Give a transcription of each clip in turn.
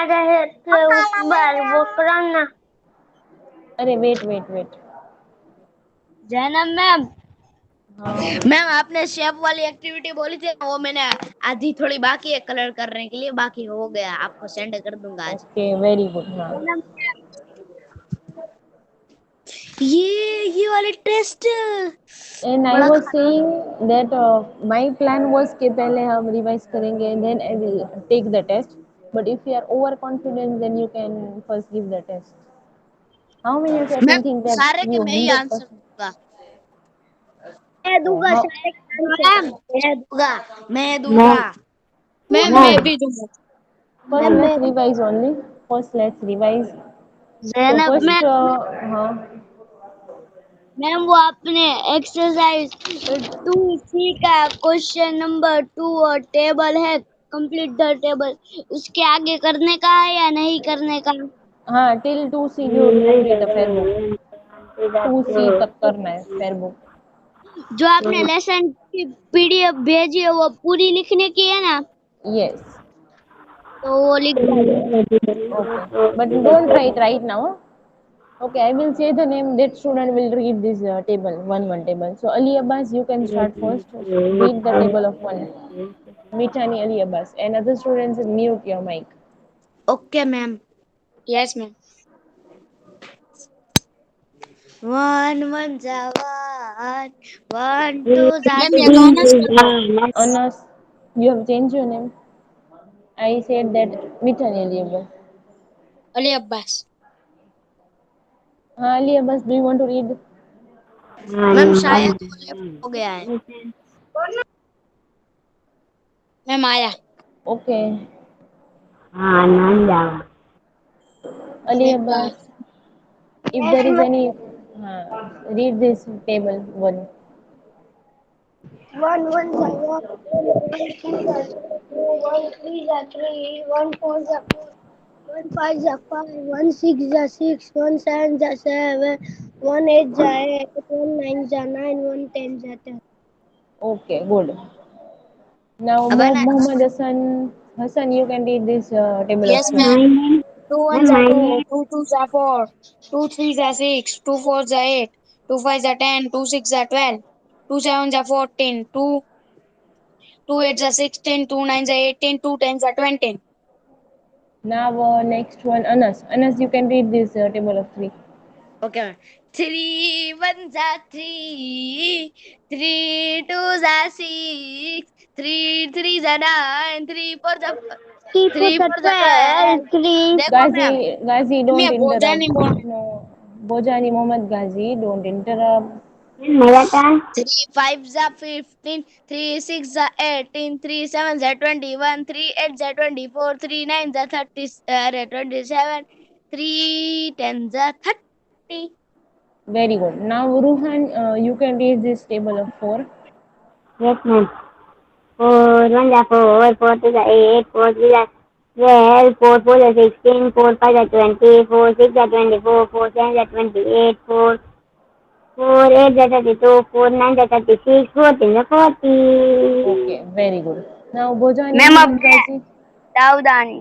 रहे थे ऊपर वो करना। अरे wait wait wait. Zainab ma'am, हाँ मैम आपने शेप वाली एक्टिविटी बोली थी वो मैंने आधी थोड़ी बाकी है कलर करने के लिए, बाकी हो गया, आपको सेंड कर दूंगा आज। Okay very good. हाँ ये वाले टेस्ट एंड आई बड़ा was saying that my plan was कि पहले हम रिवाइज करेंगे then I will take the test, but if you are over confident then you can first give the test. How many of your ma'am team think that सारे के you मैं ही answer 100%? दूंगा। मैं दूंगा How? सारे ma'am. मैं दूंगा, मैं दूंगा। मैम मैं मैं भी दूंगा। First मैम मैं let's revise only. First let's revise. So Zainab first ma'am, हाँ मैम वो आपने एक्सरसाइज 2C का क्वेश्चन नंबर 2 और टेबल है कंप्लीट द टेबल, उसके आगे करने का है या नहीं करने का? हाँ till 2C you complete the fair book. 2C तक करना है fair book. जो आपने लेसन की पीडीएफ भेजी है वो पूरी लिखने की है ना? Yes. तो वो लिख डालो। Okay. But don't write right now. Okay, I will say the name. That student will read this table, one table. So Ali Abbas, you can start first. Read the table of one. Mitani Ali Abbas. And other students, mute your mic. Okay ma'am. Yes ma'am. One one जा one two जा ma'am ये to. तो honours का Anas, you have changed your name. I said that Mitani Ali Abbas. Ali Abbas. Ali Abbas, do you want to read? Ma'am शायद वो left हो गया है। मैम आया। Okay. Ali एक बार Abbas, if there is any, read this table one. One one जा one two जा to one three जा थ्री वन फोर जा फोर वन फाइव जा फाइव वन सिक्स जा सिक्स वन सेवन जा seven one eight जा eight one nine जा nine one ten जा टेन। Okay, good. Now, अब है ना। Muhammad Hassan, Hassan, you can read this table of yes two. Ma'am. Two one जा two two two जा four two three जा six two four जा eight two five जा ten two six जा twelve two seven जा fourteen two eight जा sixteen two nine जा eighteen two ten जा twenty. Now, next one, Anas. Anas, you can read this table of three. Okay ma'am. Three one जा three, three to जा six, three three जा nine, three four जा three four three जा four जा twelve twelve. Three. देखो ma'am. Ghazi, don't मैं बोझा interrupt. नहीं बोल No, Bojani Mohammed Ghazi, don't interrupt. मेरा टर्न। थ्री फाइव जा फिफ्टीन, थ्री सिक्स जा एटीन, थ्री सेवन जा 21, थ्री एट जा 24, थ्री नाइन जा 30, अरे 27, थ्री टेन जा 30। Very good. Now, Ruhan, you can read this table of four. Yes ma'am. Four one जा four four two जा eight four three जा twelve four four जा sixteen four five जा twenty four six जा twenty four four seven जा twenty eight four four eight जा thirty two four nine जा thirty six fourteen जा forty. Okay, very good. Now, Bojani ma'am अब Mohammed Ghazi. सावधानी।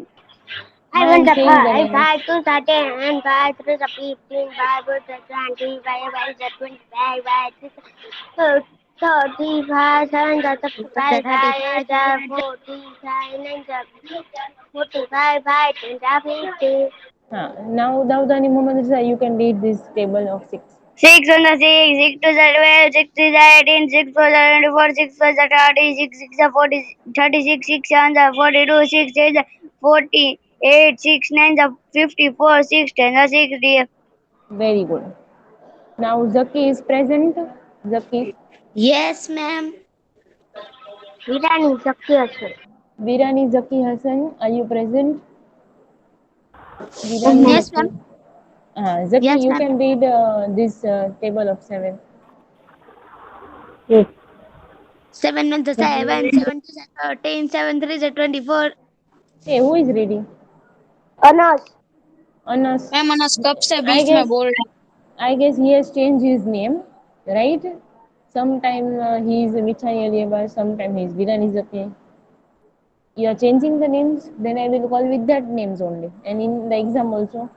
Five I one am the saying the five, names. five two the ten, five three the 15, five four the 20, five the 25, five six the 30, five seven the 35, five eight the 40, five nine the 45, five ten the 50. Now, Dawdani Mohammed Reza, you can read this table of six. Six on the six, six to the 12, six three the 18, six four the 24, six five the 30, six six the 40, 36, six seven the 42, six eight the 40, eight six nine the 54, six ten the 60. Very good. Now, Zaki is present. Zaki. Yes ma'am. Virani शक्ति আছে। Virani Zaki Hassan, are you present? Virani yes ma'am. Zaki. Zaki, yes you ma'am. can read this table of seven. Yes. Seven one जा seven, seven to जा 13, seven three जा 24। Hey, who is reading? Anas. Anas. मैं मनस कब से I बीच में guess बोल रहा I guess he has changed his name, right? Sometime he is Michai Aliaba, sometime he is Virani Zaki. You are changing the names, then I will call with that names only. And in the exam also,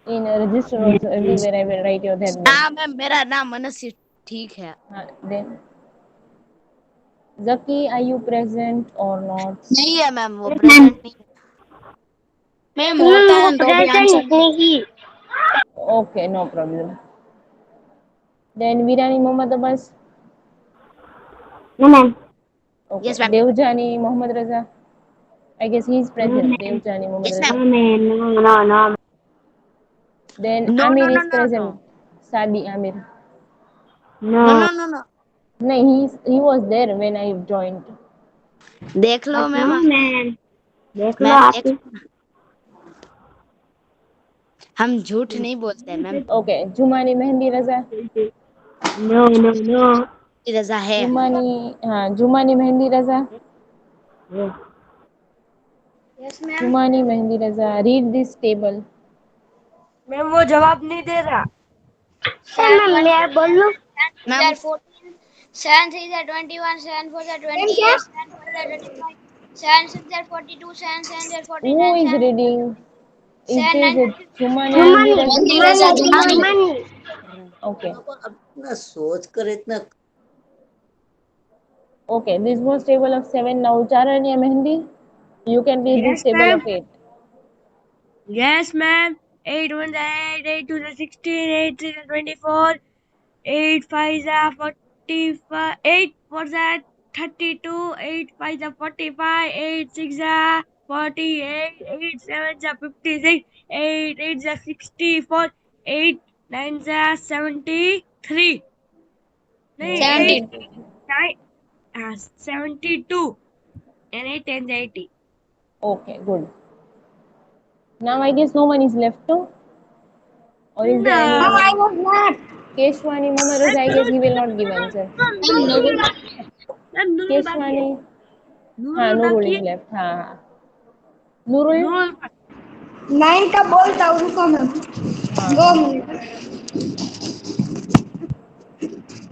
in a register also, everywhere I will write your that name. हाँ ma'am मेरा नाम मनस्य ठीक है. Then, Zaki, are you present or not? नहीं है ma'am वो Yes, ma'am. Present नहीं. Ma'am होता वो है तो भी आंसर. present नहीं. Okay, no problem. Then Virani Mohammad Abbas. No, ma'am. Okay. Yes ma'am. Devjani Mohammad Raza. I guess he is No, present. ma'am. Devjani Mohammad yes No, ma'am. Raza. ma'am. No, no, no. Then no no Amir no is no no present. Sadi Amir. No No. No no no. No, he was there when I joined. देख लो But no, ma'am. ma'am. देख लो ma'am आप देख ही. लो. हम झूठ नहीं बोलते ma'am. Okay. Jumani Mehendi Raza. No, no, no. रजा है. Jumani Mehendi Raza. Yes. Yes ma'am. Jumani Mehendi Raza. Read this table. Ma'am वो जवाब नहीं दे रहा. मैम मैं बोलूं. मैम 14, 7 3 are 21, 7 4 are मैम क्या? 28, 7 5 are 25, 7 6 are 42, 7 7 are Who 49, is 7 reading? It 7 is 9 are 50. Jumani Mehendi Jumani Raza. Mehndi Jumani Raza Jumani. Jumani. Okay. अपना सोच कर इतना. Okay. This was table of 7. Now Charanya Mehendi. You can read this Yes, table ma'am. of 8. Yes, ma'am. 8 1 8, 8 2 16, 8 3 24, 8 5 45, 8 4 32, 8 5 45, 8 6 48, 8 7 56, 8 8 64, 8 9 73. नहीं, 70. 8 9 72 and 8 10 80. Okay, good. Now I guess no one is left, no? Or is there No. anyone? I was not. Keshwani Mohammad Raza, I guess he will not give answer. Ma'am Nurul. Ma'am Nurul बाकी है. Keshwani, Nurul Nurul बाकी is है. left. Nurul, Nurul 9 का बोलता हूँ रुको मैं 2 minute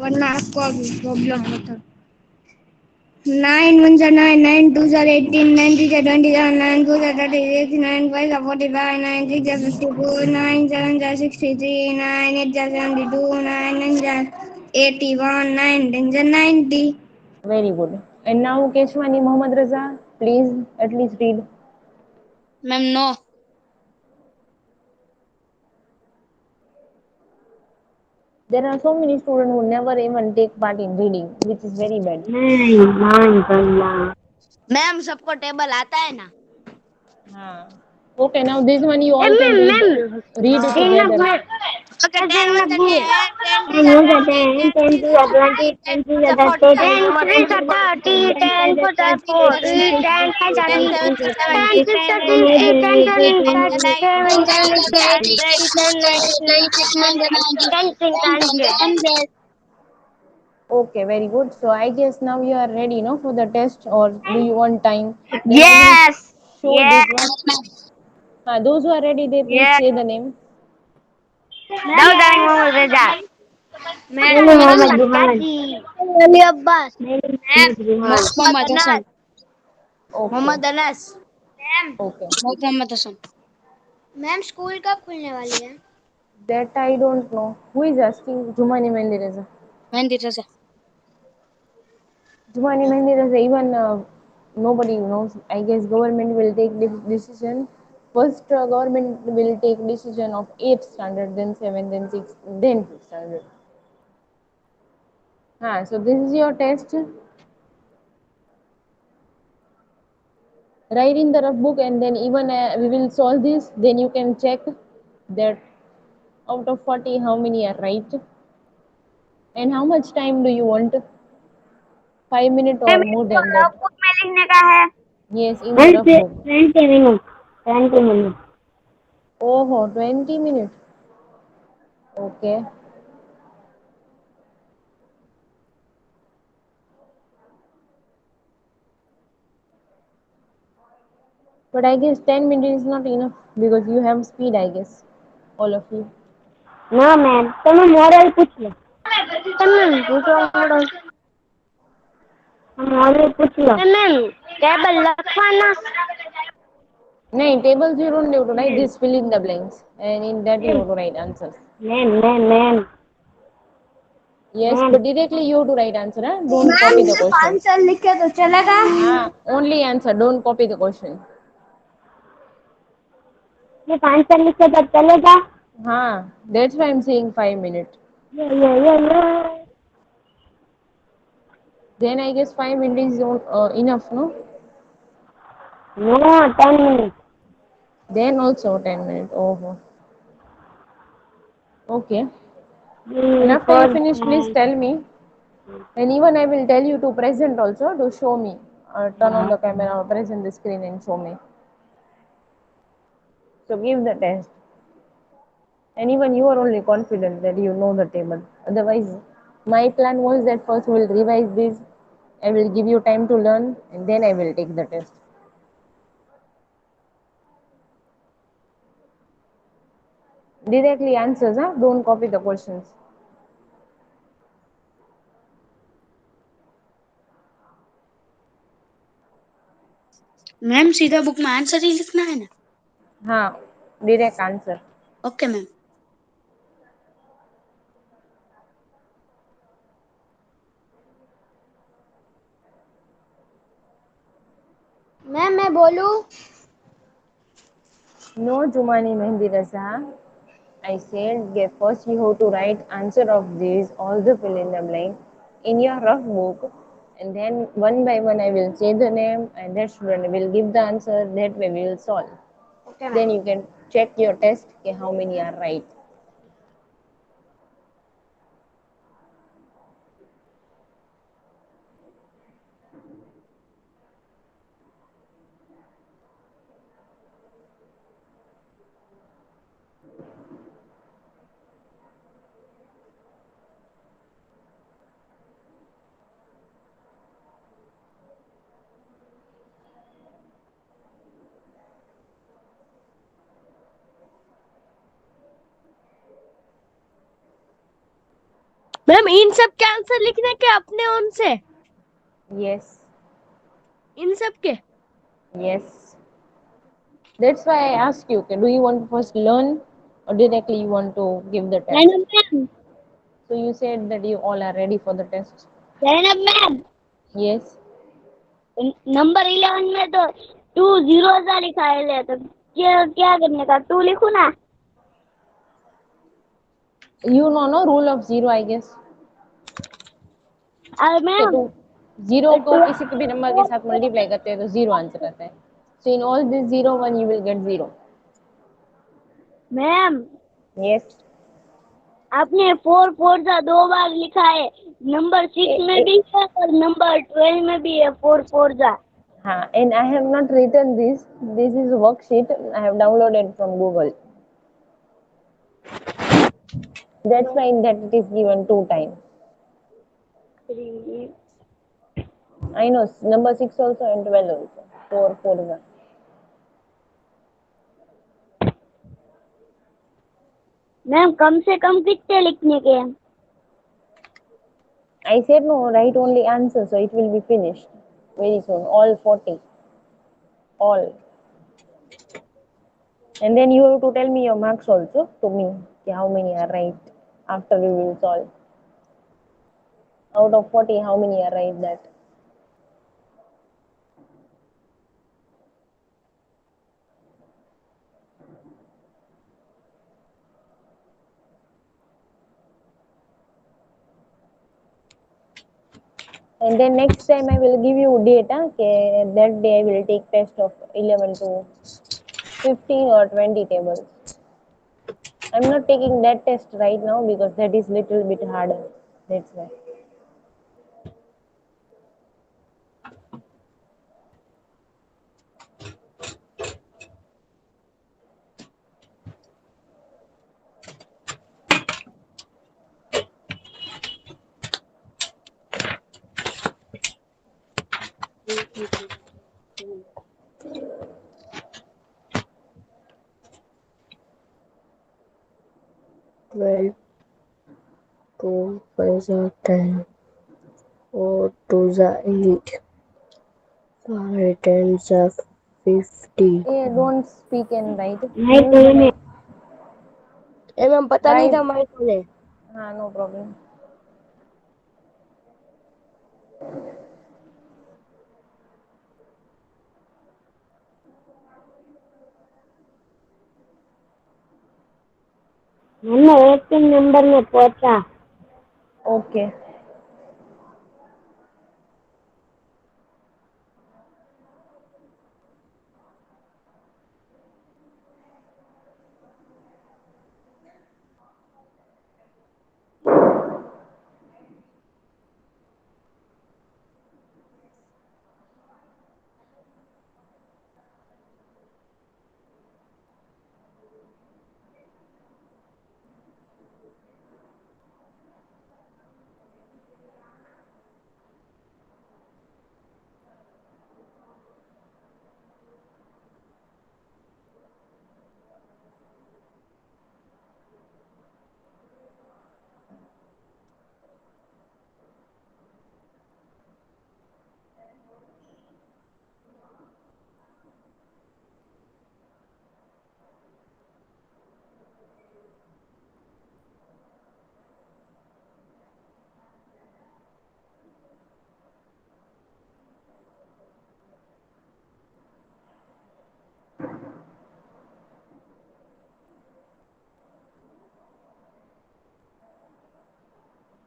वरना आपको अभी प्रॉब्लम होता. 9 1 are 9, 9 2 are 18, 9 3 are 27, 9 4 are 36, 9 5 are 45, 9 6 are 54, 9 7 are 63, 9 8 are 72, 9 9 are 81, 9 10 are 90. very good. And now Keshwani Mohammad Raza, please at least read. Ma'am no. There are so many students who never even take part in reading, which is very bad. नहीं मान करना. Ma'am सबको table आता है ना. Okay, now this one you all can ma'am read. Ma'am. Read enough together. Ma'am. Okay, 10 1 enough are me. 10, 10 2 10 are 1 are 20, 10, 10 10 3 2 are are 20, 30, 10 10 3 4 are are 30, 40, 10 3 are 10 30, 10 4 are 10 6 are 40, 10 60, 5 are 10 60, 7 are 10 70, 6 10 are 8 are 70, 10 80, 7 10 are 9 are 70, 90, 10 10 8 10 are are 80, 100, 10 9 10 are 90, 9 are 90, 10 6 are 10 10 100. are 100. Okay, very good. So I guess now you are ready, no, for the test, or do you want time? Then I will Yes. show Yes. this one. Those who are ready, they please Yes. say the name. Dawood Alam Mohammad Raza. Ma'am मेरे मोहम्मद जुहान. अली अब्बास. मेरे ma'am Mohammad Juhan. Mohammad Hasan. Okay, Mohammad Anas. Ma'am okay. Mohammad Hasan. Ma'am school कब खुलने वाली है? That I don't know. Who is asking? Jumani Mehendi Reza. Mehndi Raza. Jumani Mehendi Reza, even nobody knows. I guess government will take this decision. First, government will take decision of 8th standard, then 7th, then 6th, then 5th standard. So this is your test. Write in the rough book, and then even we will solve this. Then you can check that out of 40 how many are right, and how much time do you want? 5 minutes or more than that? Book में लिखने का है. Yes, in the rough book. 20 minutes. 20 minutes. Oh, 20 minutes. Okay. But I guess 10 minutes is not enough because you have speed, I guess. All of you. No, man. તમે model પૂછ લો. તમે પૂછો model. हम और पूछ लो मैम टेबल लखवाना नहीं, tables you don't have to write, just fill in the blanks and in that you have to write answers. Ma'am Yes, ma'am but directly you have to write answer, huh? Don't ma'am copy the सिर्फ question. Answer लिखे तो चलेगा? Only answer, don't copy the question. सिर्फ answer लिखे तो चलेगा? That's why I'm saying 5 minutes. ये Then I guess 5 minutes is enough, no? No 10 minutes. Then also 10 minutes. Oh, okay. And after you For finish, please tell me. And even I will tell you to present also to show me. Turn on the camera or present the screen and show me. So give the test. And even you are only confident that you know the table. Otherwise, my plan was that first we will revise this. I will give you time to learn and then I will take the test. Directly answers, huh? Don't copy the questions. Ma'am सीधा book में answer ही लिखना है ना? Direct answer. Okay ma'am. Ma'am मैं बोलूं? No, Jumani Mehndi Raza. I said that first you have to write answer of these, all the fill in the blank in your rough book, and then one by one I will say the name and that student will give the answer. That way we will solve. Okay, Then you can check your test okay, how many are right. Ma'am इन सब के answer लिखने के अपने own से? Yes, इन सब के? yes. That's why I asked you, okay, do you want to first learn or directly you want to give the test? Zainab ma'am, So you said that you all are ready for the test. Zainab ma'am, Yes. Number 11 में तो 2 0 लिखा है, तो क्या क्या करने का? 2 लिखूं ना? You know no rule of zero, I guess. और कि मैम तो जीरो को किसी भी नंबर के साथ मल्टीप्लाई करते हैं तो जीरो आंसर आता है. So in all this zero one you will get zero. Ma'am yes. आपने 4 4 जा 2 बार लिखा है. नंबर 6 में भी है और नंबर 12 में भी है 4 4 जा. हाँ, and I have not written this. This is a worksheet I have downloaded from Google. That's why in that it is given two times. I know number 6 also and 12 also. 4 4 1. Ma'am कम से कम कितने लिखने के हैं? I said no, write only answer so it will be finished very soon. All 40. All. And then you have to tell me your marks also to me. How many are right after we will solve. Out of 40, how many are right that? And then next time I will give you data. Okay, that day I will take test of 11 to 15 or 20 tables. I'm not taking that test right now because that is little bit harder. That's why. Well, 2 5 are 10. 4 2s are 8. 5 10s are 50. Don't speak and write. नहीं Use तो the ये ma'am पता नहीं right. था मैं बोले। हाँ, no problem. मैंने 18 नंबर में पहुंचा। Okay.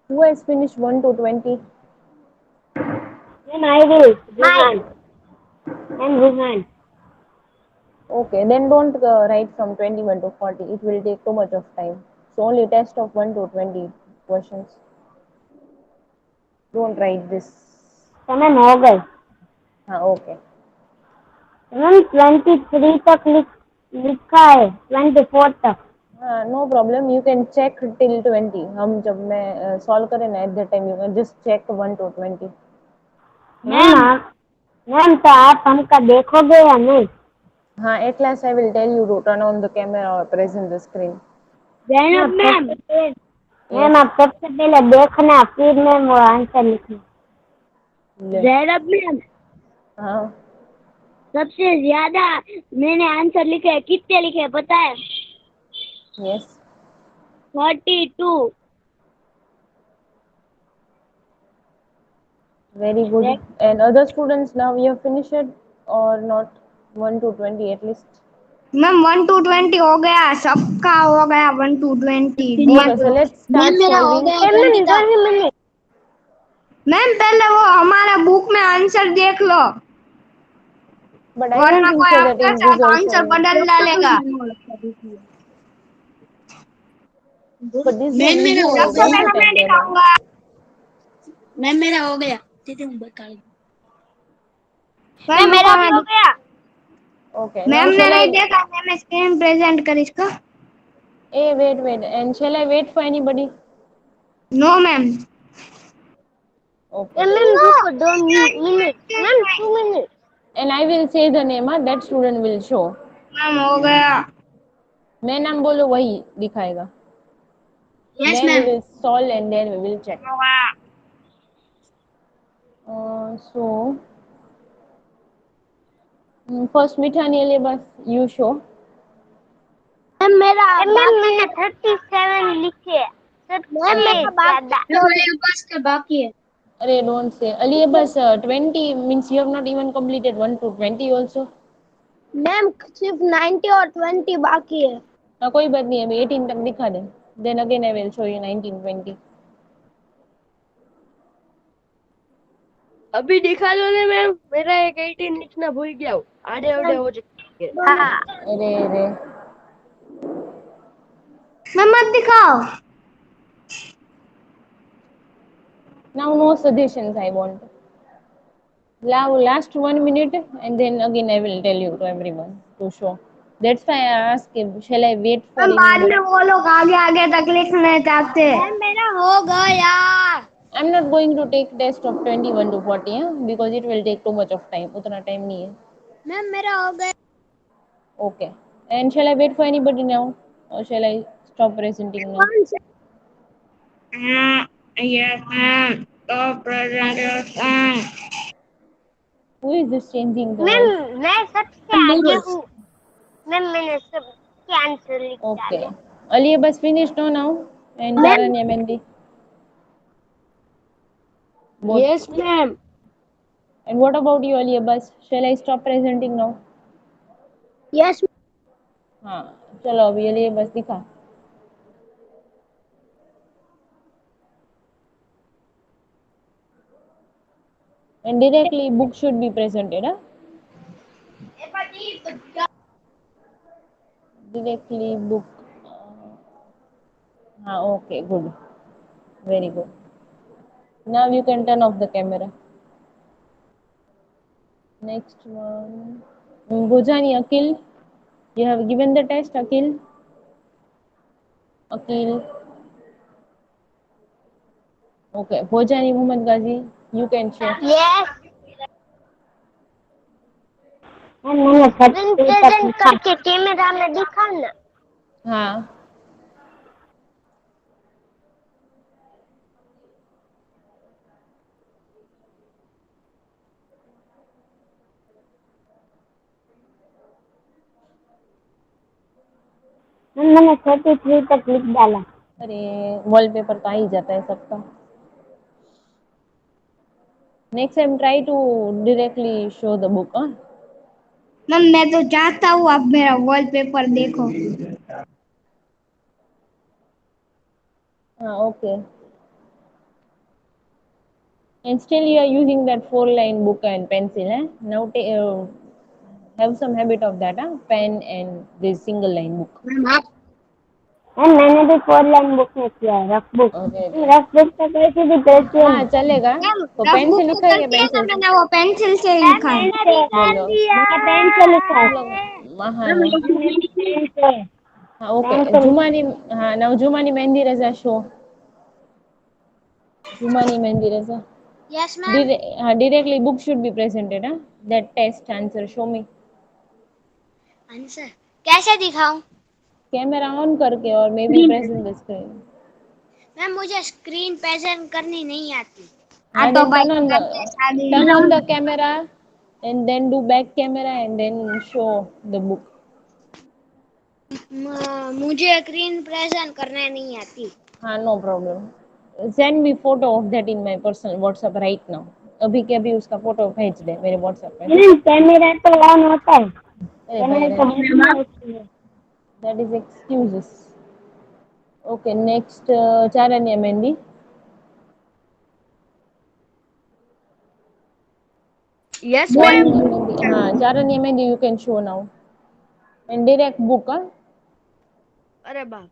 Who has finished 1 to 20? Then I will. Ruhan. And Ruhan. Okay, then don't write from 21 to 40. It will take too much of time. So only test of 1 to 20 questions. Don't write this. तो ma'am हो गए। हाँ, okay. Ma'am 23 तक लिखा है, 24 तक। हाँ, no problem. You can check till 20. हम जब मैं solve करें ना at that time you can just check 1 to 20. Ma'am तो आप हमका देखोगे या नहीं? हाँ, at last I will tell you to turn on the camera or present the screen. Zainab ma'am, ma'am Yes. आप सबसे पहले देखना, फिर मैम वो आंसर लिखना। ले. जैनब मैम, हाँ. सबसे ज्यादा मैंने आंसर लिखे हैं, कितने लिखे हैं पता है? Yes. 42। Very good. And other students now you have finished it or not? 1 to 20 at least. Ma'am 1 to 20 हो गया, सबका हो गया 1 to 20। Okay, so let's start solving. Ma'am पहले वो हमारा बुक में आंसर देख लो, But I don't वरना think कोई so that आपका in साथ this also. आंसर बदल डालेगा। But this मैम one मेरा easy हो only. सबसे Don't गया। you पहले मैं type there now? दिखाऊंगा। मैम मेरा हो गया। दीदी हूँ बता। मैम मेरा भी रुको, हो गया। Okay. मैम Now ने shall नहीं I? देखा, मैं स्क्रीन प्रेजेंट कर इसका। Hey, wait. And shall I wait for anybody? No ma'am. Okay. Ma'am रुको 2 minute, ma'am 2 minute. And I will say the name. That student will show. Ma'am हो गया। मैं नाम बोलो वही दिखाएगा. Yes Then we ma'am. will solve and then we will check. हो गया। So first Mithani Alibas, you show. Ma'am मेरा मैम मैंने 37 लिखे। मैम मेरा ज्यादा। बस का बाकी है। Arey, don't say. Alibas 20 means you have not even completed 1 to 20 also. Ma'am सिर्फ 90 और 20 बाकी है। हाँ, कोई बात नहीं है, अभी 18 तक दिखा दे. Then again I will show you 19, 20. अभी दिखा दो ना मैम, मेरा एक 18 लिखना भूल गया हूँ, आधे आधे हो जाएंगे। अरे. मैम मत दिखाओ। Now no suggestions I want. Now last 1 minute and then again I will tell you to everyone to show. That's why I ask him, shall I wait for ma'am बाद anybody? में वो लोग आगे आगे तक लिखना चाहते। मैम मेरा हो गया। I'm not going to take test of 21 to 40 because it will take too much of time. उतना time नहीं है. मैम मेरा हो गया। Okay. And shall I wait for anybody now or shall I stop presenting now? Yes ma'am, presentation. Who is this changing the ma'am voice? मैं सबसे आगे हूँ मैम मैंने सबके आंसर लिख Okay. डाले Ali Abbas finished now and ma'am Charanya Mendi. Both. Yes ma'am And what about you, Ali Abbas? Shall I stop presenting now? Yes हाँ चलो अभी Ali Abbas दिखा. And directly book should be presented. Huh? Directly book. Okay, good. Very good. Now you can turn off the camera. Next one. Bhojani Akil. You have given the test, Akil? Akil. Okay. Bhojani Muhammad Ghazi. You can show. Yes ma'am मैंने 30 तक present लिखा। करके camera में दिखाना हाँ. Ma'am मैंने 33 तक लिख डाला। अरे वॉलपेपर तो आ ही जाता है सबका. Next time try to directly show the book. Huh? Ma'am मैं तो चाहता हूँ आप मेरा वॉलपेपर देखो Okay. And still you are using that 4-line book and pencil. Now have some habit of that. Pen and this single line book. Ma'am आप ma'am मैंने भी 4 लाइन बुक में किया है, rough book. Okay. Rough book तो कैसे भी चलती है। हाँ चलेगा. मैम तो रफ पेन बुक से तो लिखा है या चलती है ना पेंसिल से? मैंने वो पेंसिल से ही लिखा है बोलो. मैंने पेन से लिखा है। हाँ नो. पेन से। हाँ okay. Jumani. हाँ now Jumani Mendi Reza show. Jumani Mendi Reza. Yes ma'am Directly book should be presented. That test answer show me. Answer कैसे दिखाऊं कैमरा ऑन करके और may be present the screen. Ma'am मुझे screen present करनी नहीं आती हाँ तो Then भाई turn on the camera and then do back camera and then show the book. मुझे स्क्रीन प्रेजेंट करना नहीं आती No problem. Send me photo of that in my personal WhatsApp right now. अभी के अभी उसका फोटो भेज दे मेरे WhatsApp पे. मैम कैमरा तो ऑन होता है। अरे कैमरा तो भाई ऑन होता है। that is excuses. Okay, next Charanya Mendi. Yes Charanya Mendi. Charanya Mendi you can show now. And direct book. अरे बाप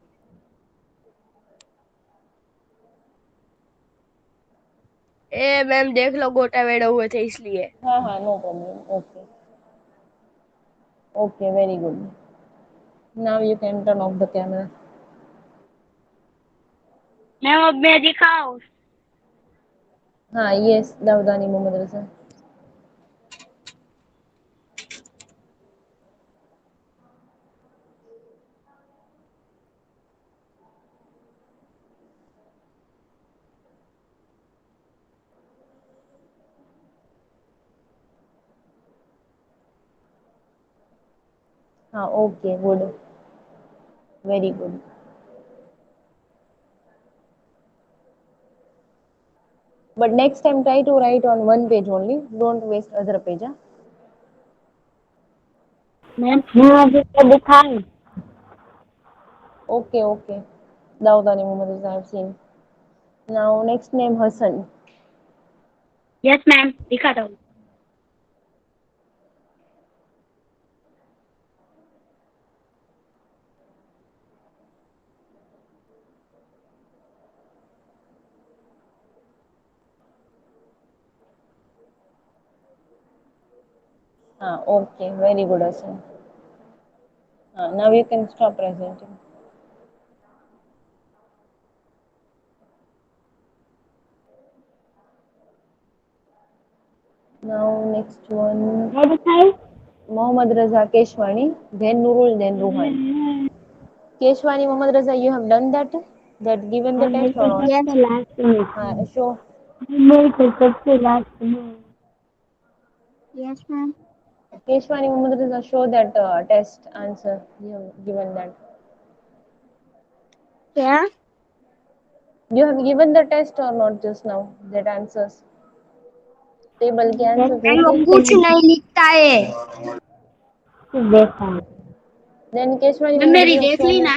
ए मैम देख लो गोटा वेड़ा हुए थे इसलिए हाँ no problem. Okay. Okay, very good. Now you can turn off the camera. Ma'am अब मैं दिखाऊं Yes, Davdani Mohammad Raza. Okay, good. Very good. But next time try to write on one page only. Don't waste other page. Ma'am अभी तो दिखाऊं। Okay. Davdani Mohammad Raza I have seen. Now next name Hassan. Yes ma'am दिखाता हूँ Okay, very good Hassan. Now you can stop presenting. Now next one. मैं दिखाई। Mohammad Raza Keshwani. Then Nurul, then Ruhan. Keshwani Mohammad Raza, you have done that? That given the test or not? Last में। Show. मेरे को सबसे last में Yes, ma'am. Keshwani Mohammed Reza, show that test answer. You have given that. Yeah. You have given the test or not just now? That answers. Table के answer test ma'am वो देखे. कुछ नहीं लिखता है। देखा है Then Keshwani मैं Mohammed मेरी Reza, देख show ली me. ना।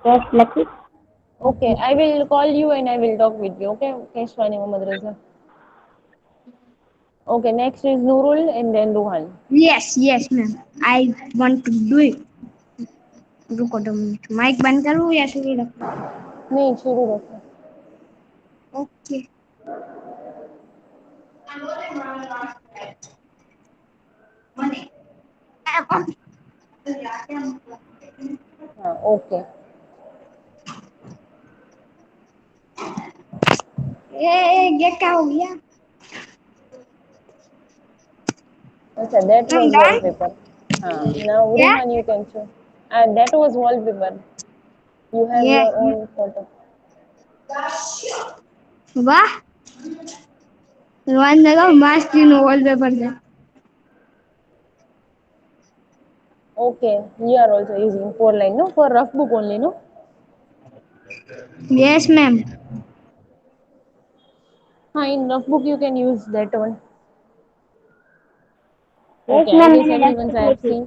टेस्ट लकी Okay, I will call you and I will talk with you. Okay, Keshwani Mohammed Reza. Okay, next is Nurul and then Ruhan. Yes yes ma'am I want to do it. रुको 2 minute mike बंद करूँ या शुरू रखूँ? नहीं, शुरू रखो. Okay. हाँ, okay. ये क्या हो गया? अच्छा, that I'm was done. wallpaper. Now Yeah. Ruhan, you can show. That was wallpaper. You have Yeah. your own photo. वाह रोहन लगा मस्त इन वॉलपेपर से। Okay, you are also using 4 line, no? For rough book only, no? Yes ma'am. In rough book you can use that one. Yes Okay, I ma'am guess मैंने everyone's I रखी have थी seen.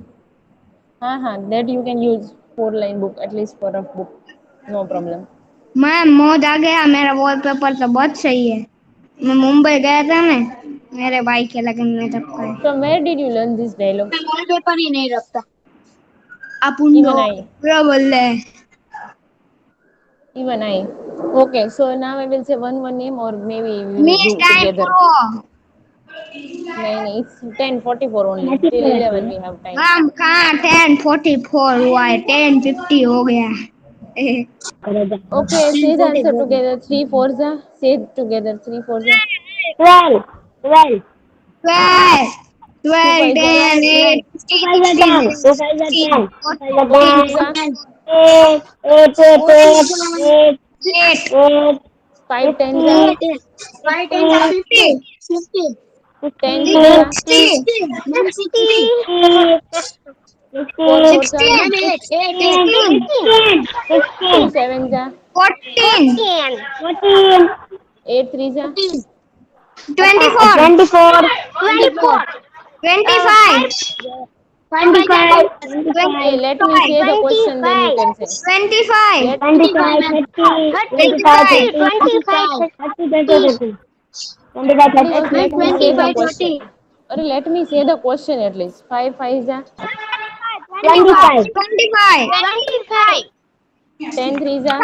That you can use 4 line book at least for rough book. No problem. Ma'am मौज आ गया मेरा wallpaper तो बहुत सही है। मैं मुंबई गया था मैं मेरे भाई के लगन में तब का है। From where did you learn this dialogue? मैं वॉलपेपर ही नहीं रखता। अपन Even लोग I. पूरा बोल रहे हैं। Even I. Okay, so now I will say one name or maybe we will miss do time together. को No, it's 10:44 only. मैंने Till तो 11 रखी we have time. हम कहाँ 10:44 हुआ है 10:50 हो गया है। करेगा Okay, say the answer 10:44 together. 3 fours. Say it together. 3 fours. 12 12 2 12 fives. 10 8 2 16 5 are 16 10 2 5 are 10 2 5 are 4 17 six. 10 8 8 8 8 8 8 5 tens. 50 5 10 50 50 50 50 10 60 threes. 60 ma'am 60 4 60 fours. 16 ma'am 8 8 8 16 2 16 sevens. 14 14 8 threes. 24 24 24 25 5 by 25 Hey, 25 let me say the question, then you can say. 25 Let 25 30 25 30 25 30 30 25 At 30 least let me say the 25 question. 30 Or let me say the question at least. 5 fives. 25 25 25 10 threes. 30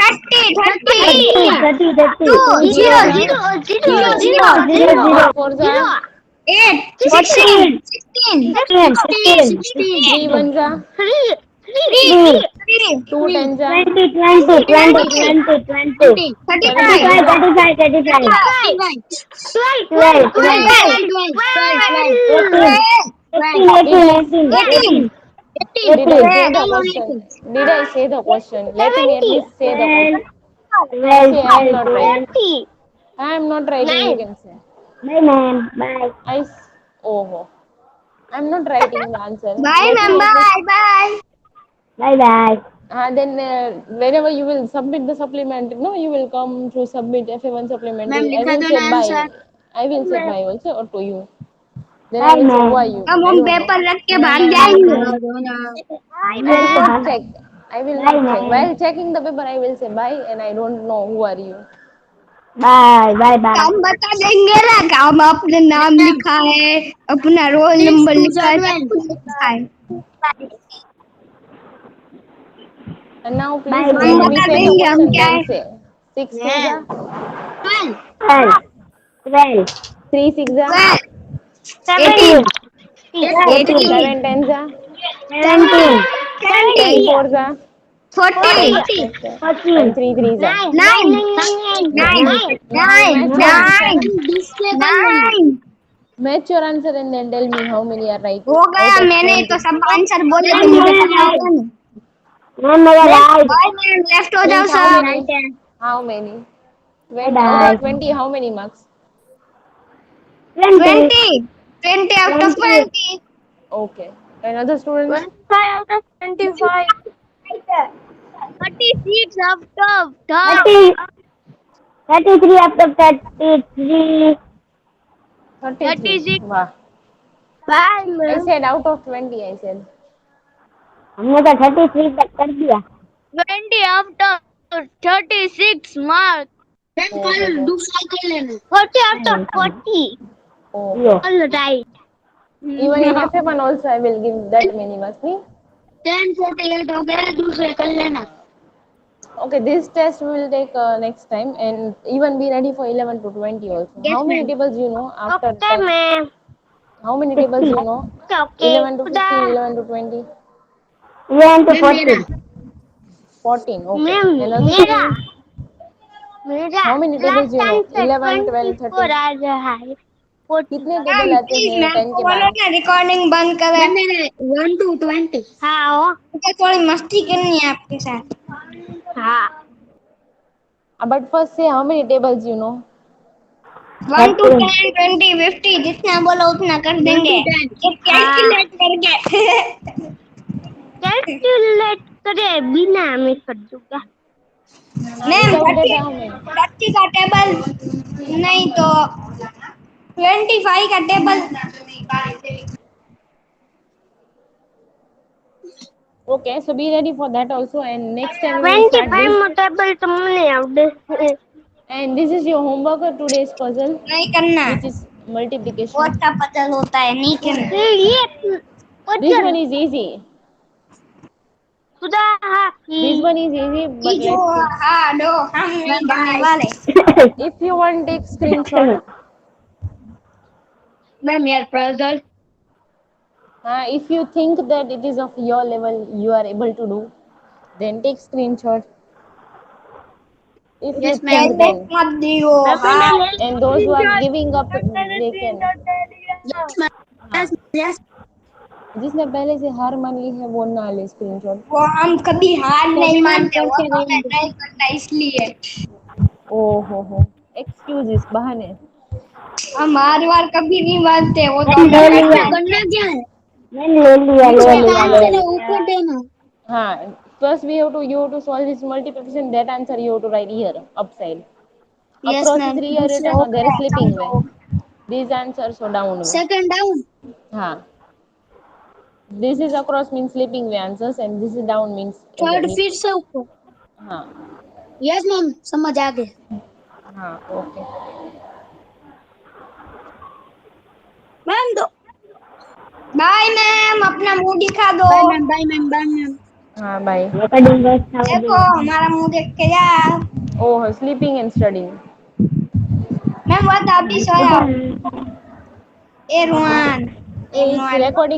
30 30 30 30 30 2 Zero. 0 0 0 0 0 0 4 0 fours. 8 14 16 16 15 15 16 3 ones. 3 3 3 3 2 tens. 20 20 20 20 20 20 7 35 35 sevens. 35 35 12 12 12 18 18 18 Did I 18 say the 18 question? Did I say the question? Let me at least say the question. 12 Say I am not 12 writing. I am not writing, you can say. bye ma'am bye Oh. I'm not writing the answer. Bye, Let ma'am. me at least. Bye, bye. bye bye Then whenever you will submit the supplement, no, you will come to submit FA1 ma'am supplementary. I लिखा will दो say ना bye. Answer I will say bye also or to you. Then I bye will say who ma'am are you? अब I हम don't know. Paper रख के ma'am भाग bye जाएंगे। ma'am लिखा दो ना I will मेरे को not भाग check. I will bye not check. ma'am While checking the paper, I will say bye and I don't know who are you. bye bye bye हम बता देंगे ना कि हम अपने नाम मैम लिखा है अपना रोल 6 नंबर 2 लिखा है सब 12 कुछ लिखा है। And now please bye हम let ma'am me बता say the देंगे हम question क्या then है। say. 6 twos ma'am are 12 12 12 3 six are 18 17 18 18 7 tens are 17 10 70 fours are 40 okay, 14 and 3 threes are 9 9 now 9 match your answer. 9 display कर लेना 9 Match your answer and then tell me how many are right हो गया out of मैंने तो 20. सब answer बोले तो ma'am मुझे पता होगा ना। मैम मेरा राइट बाय मैम लेफ्ट हो जाओ Means how सब। many? How many? 20 out Bye. of 20, how many marks? 20. 20. 20 out of 20. 20. Okay. And other students? 25 out of 25. 36 out of 30. 33 after 33. 33. 36. Wow. Bye, I ma'am. said out of 20, I said. हमने तो 33 तक कर दिया. 20 out of 36 mark. Oh, oh, oh. 40 out of 40. Oh. Yo. All right. Even in FF1 also I will give that many marks. Nee? 10 48 हो गया दूसरे कर लेना. Okay, this test we will take next time, and even be ready for 11 to 20 also. Yes, How many ma'am. tables you know after Okay, 10? ma'am. How many tables 50. you know? Okay. 11 to 15, 11 to 20, 11 to 14. 14. Okay. Ma'am, And other मेरा students? मेरा How many tables last you time know? से 11, 12, 24 13. आ रहा है. 40. कितने table ma'am आते please हैं ma'am 10 को के बोलो बाद? ना रिकॉर्डिंग बंद करें. मेरे 1 to 20. हाँ. मुझे थोड़ी मस्ती करनी है आपके साथ. हाँ. But first say how many tables you know? 1 to 13. 10, 20, 50 जितना बोलो उतना कर 1 देंगे. to 10. ये कैलकुलेट करके. कैलकुलेट करे बिना मैं कर दूंगा. Ma'am Without that 30 how many? 30 का टेबल नहीं तो 25 का table. Okay, so be ready for that also, and next time we will start 25 this. Table तुमने आवड़े. And this is your homework for today's puzzle, नहीं करना. which is multiplication. बहुत का puzzle होता है नहीं करना. ये This puzzle one is easy. खुदा This one is easy, but जो let's see. हाँ दो हम नहीं करने वाले. If you want, take screenshot. Ma'am यार puzzle. If you think that it is of your level, you are able to do, then take screenshot. If you Yes, ma'am. think, then. मत दियो. हाँ. And those who are giving up, they can. Yes, ma'am. Yes, yes. जिसने पहले से हार मान ली है वो ना ले स्क्रीनशॉट. वो हम कभी हार नहीं मानते. वो करके तो नहीं मैं नहीं करता इसलिए. हो एक्सक्यूजेस, बहाने. हम हार वार कभी नहीं मानते. वो तो मैंने मैं ले लिया. करना क्या है? मैंने ले लिया, ले लिया, ले लिया. ऊपर देना. हाँ, first you have to solve this multiplication. That answer you have to write here upside. Yes, Across ma'am. is 3 are written, or there is slipping way. These answers are down way. Second down. हाँ. This is across means slipping way answers, and this is down means. Third फिर से ऊपर. हाँ. Yes ma'am समझ आ गए. हाँ. Okay. Ma'am दो. Bye ma'am. अपना मुंह दिखा दो. Bye ma'am bye ma'am bye ma'am. हाँ. Bye. Recording was how देखो हमारा मुंह देख के जा. Oh, sleeping and studying. Ma'am वो तो अभी सोया. ए रुआन. Is recording.